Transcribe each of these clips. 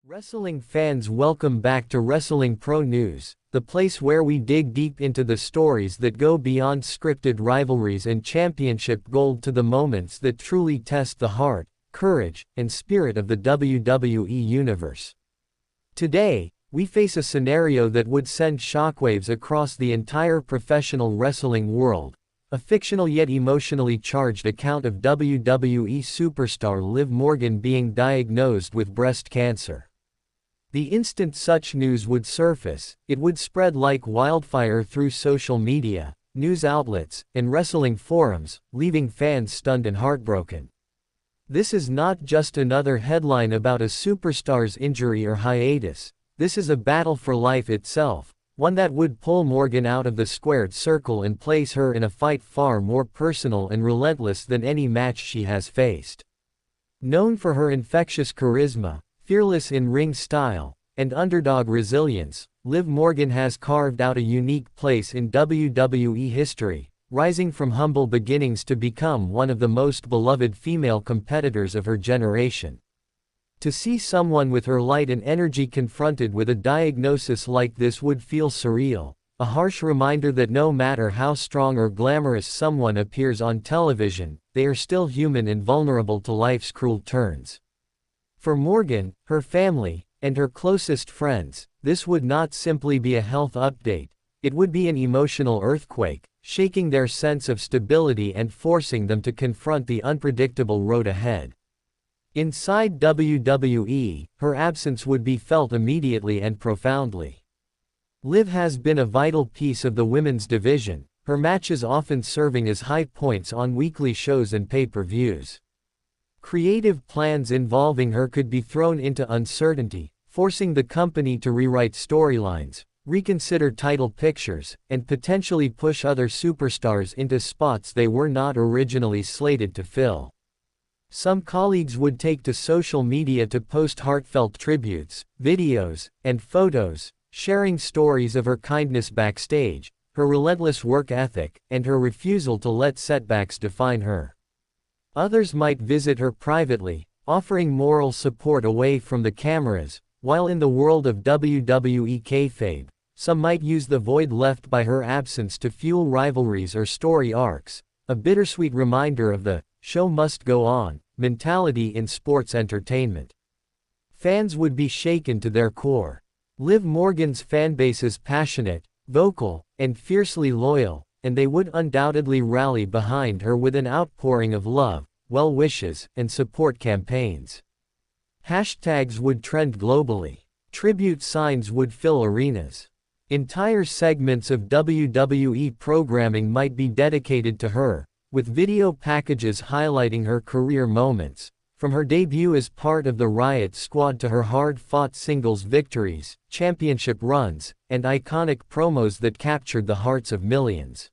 Wrestling fans, welcome back to Wrestling Pro News, the place where we dig deep into the stories that go beyond scripted rivalries and championship gold to the moments that truly test the heart, courage, and spirit of the WWE Universe. Today, we face a scenario that would send shockwaves across the entire professional wrestling world, a fictional yet emotionally charged account of WWE superstar Liv Morgan being diagnosed with breast cancer. The instant such news would surface, it would spread like wildfire through social media, news outlets, and wrestling forums, leaving fans stunned and heartbroken. This is not just another headline about a superstar's injury or hiatus. This is a battle for life itself, one that would pull Morgan out of the squared circle and place her in a fight far more personal and relentless than any match she has faced. Known for her infectious charisma, fearless in-ring style, and underdog resilience, Liv Morgan has carved out a unique place in WWE history, rising from humble beginnings to become one of the most beloved female competitors of her generation. To see someone with her light and energy confronted with a diagnosis like this would feel surreal, a harsh reminder that no matter how strong or glamorous someone appears on television, they are still human and vulnerable to life's cruel turns. For Morgan, her family, and her closest friends, this would not simply be a health update, it would be an emotional earthquake, shaking their sense of stability and forcing them to confront the unpredictable road ahead. Inside WWE, her absence would be felt immediately and profoundly. Liv has been a vital piece of the women's division, her matches often serving as high points on weekly shows and pay-per-views. Creative plans involving her could be thrown into uncertainty, forcing the company to rewrite storylines, reconsider title pictures, and potentially push other superstars into spots they were not originally slated to fill. Some colleagues would take to social media to post heartfelt tributes, videos, and photos, sharing stories of her kindness backstage, her relentless work ethic, and her refusal to let setbacks define her. Others might visit her privately, offering moral support away from the cameras, while in the world of WWE kayfabe, some might use the void left by her absence to fuel rivalries or story arcs, a bittersweet reminder of the "show must go on" mentality in sports entertainment. Fans would be shaken to their core. Liv Morgan's fanbase is passionate, vocal, and fiercely loyal, and they would undoubtedly rally behind her with an outpouring of love, well wishes, and support campaigns. Hashtags would trend globally. Tribute signs would fill arenas. Entire segments of WWE programming might be dedicated to her, with video packages highlighting her career moments, from her debut as part of the Riot Squad to her hard-fought singles victories, championship runs, and iconic promos that captured the hearts of millions.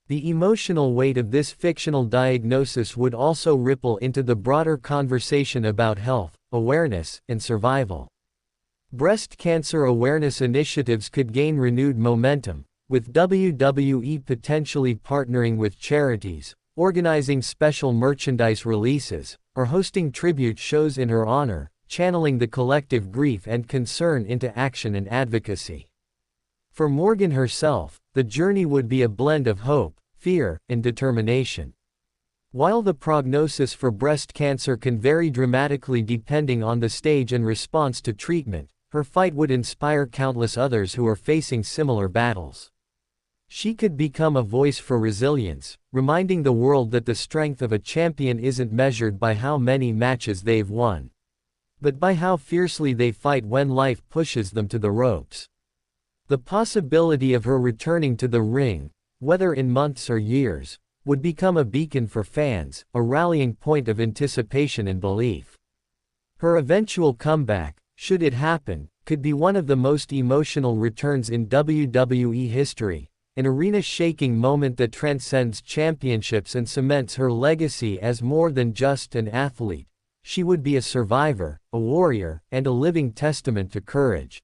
The emotional weight of this fictional diagnosis would also ripple into the broader conversation about health, awareness, and survival. Breast cancer awareness initiatives could gain renewed momentum, with WWE potentially partnering with charities, organizing special merchandise releases, or hosting tribute shows in her honor, channeling the collective grief and concern into action and advocacy. For Morgan herself, the journey would be a blend of hope, fear, and determination. While the prognosis for breast cancer can vary dramatically depending on the stage and response to treatment, her fight would inspire countless others who are facing similar battles. She could become a voice for resilience, reminding the world that the strength of a champion isn't measured by how many matches they've won, but by how fiercely they fight when life pushes them to the ropes. The possibility of her returning to the ring, whether in months or years, would become a beacon for fans, a rallying point of anticipation and belief. Her eventual comeback, should it happen, could be one of the most emotional returns in WWE history, an arena-shaking moment that transcends championships and cements her legacy as more than just an athlete. She would be a survivor, a warrior, and a living testament to courage.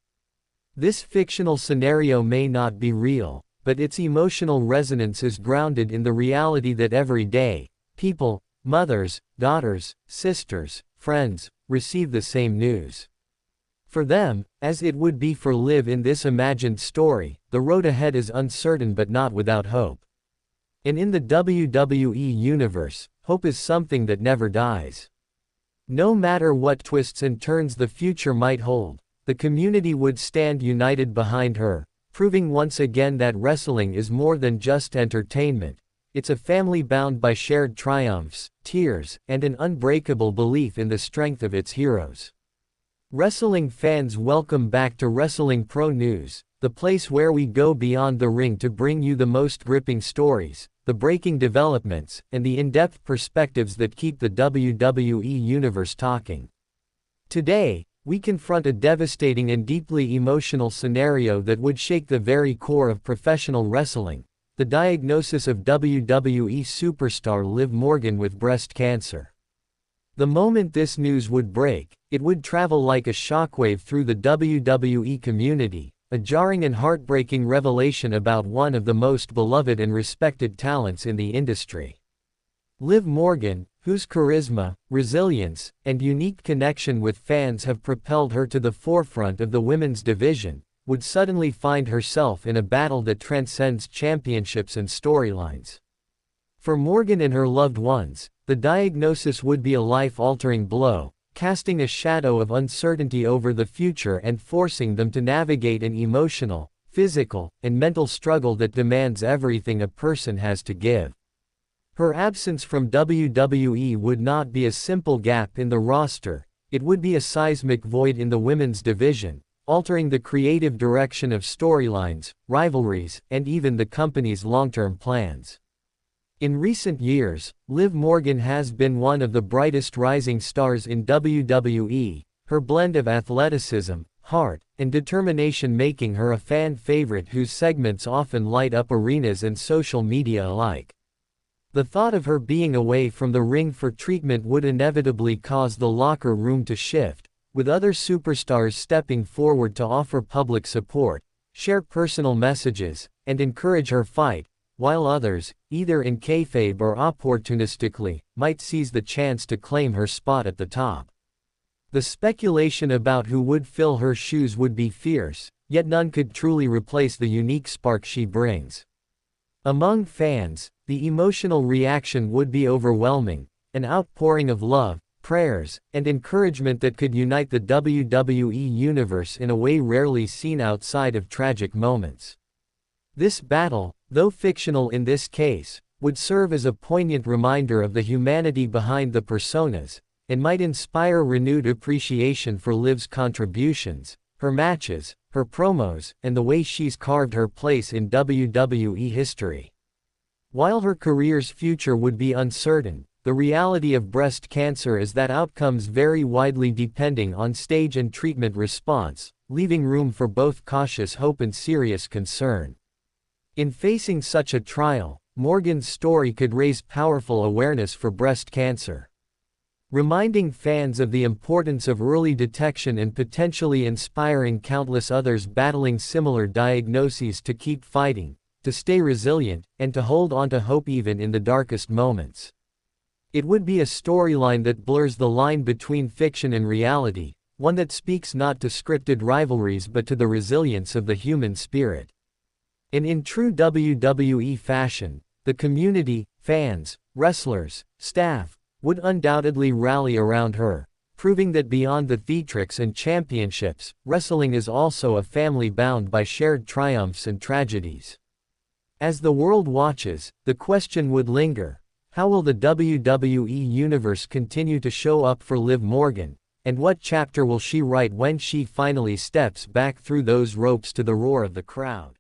This fictional scenario may not be real, but its emotional resonance is grounded in the reality that every day, people, mothers, daughters, sisters, friends, receive the same news. For them, as it would be for Liv in this imagined story, the road ahead is uncertain but not without hope. And in the WWE universe, hope is something that never dies. No matter what twists and turns the future might hold, the community would stand united behind her, proving once again that wrestling is more than just entertainment. It's a family bound by shared triumphs, tears, and an unbreakable belief in the strength of its heroes. Wrestling fans, welcome back to Wrestling Pro News, the place where we go beyond the ring to bring you the most gripping stories, the breaking developments, and the in-depth perspectives that keep the WWE Universe talking. Today, we confront a devastating and deeply emotional scenario that would shake the very core of professional wrestling: the diagnosis of WWE superstar Liv Morgan with breast cancer. The moment this news would break, it would travel like a shockwave through the WWE community, a jarring and heartbreaking revelation about one of the most beloved and respected talents in the industry. Liv Morgan, whose charisma, resilience, and unique connection with fans have propelled her to the forefront of the women's division, would suddenly find herself in a battle that transcends championships and storylines. For Morgan and her loved ones, the diagnosis would be a life-altering blow, casting a shadow of uncertainty over the future and forcing them to navigate an emotional, physical, and mental struggle that demands everything a person has to give. Her absence from WWE would not be a simple gap in the roster, it would be a seismic void in the women's division, altering the creative direction of storylines, rivalries, and even the company's long-term plans. In recent years, Liv Morgan has been one of the brightest rising stars in WWE, her blend of athleticism, heart, and determination making her a fan favorite whose segments often light up arenas and social media alike. The thought of her being away from the ring for treatment would inevitably cause the locker room to shift, with other superstars stepping forward to offer public support, share personal messages, and encourage her fight, while others, either in kayfabe or opportunistically, might seize the chance to claim her spot at the top. The speculation about who would fill her shoes would be fierce, yet none could truly replace the unique spark she brings. Among fans, the emotional reaction would be overwhelming, an outpouring of love, prayers, and encouragement that could unite the WWE Universe in a way rarely seen outside of tragic moments. This battle, though fictional in this case, would serve as a poignant reminder of the humanity behind the personas, and might inspire renewed appreciation for Liv's contributions, her matches, her promos, and the way she's carved her place in WWE history. While her career's future would be uncertain, the reality of breast cancer is that outcomes vary widely depending on stage and treatment response, leaving room for both cautious hope and serious concern. In facing such a trial, Morgan's story could raise powerful awareness for breast cancer, reminding fans of the importance of early detection and potentially inspiring countless others battling similar diagnoses to keep fighting, to stay resilient, and to hold on to hope even in the darkest moments. It would be a storyline that blurs the line between fiction and reality, one that speaks not to scripted rivalries but to the resilience of the human spirit. And in true WWE fashion, the community, fans, wrestlers, staff, would undoubtedly rally around her, proving that beyond the theatrics and championships, wrestling is also a family bound by shared triumphs and tragedies. As the world watches, the question would linger: how will the WWE Universe continue to show up for Liv Morgan, and what chapter will she write when she finally steps back through those ropes to the roar of the crowd?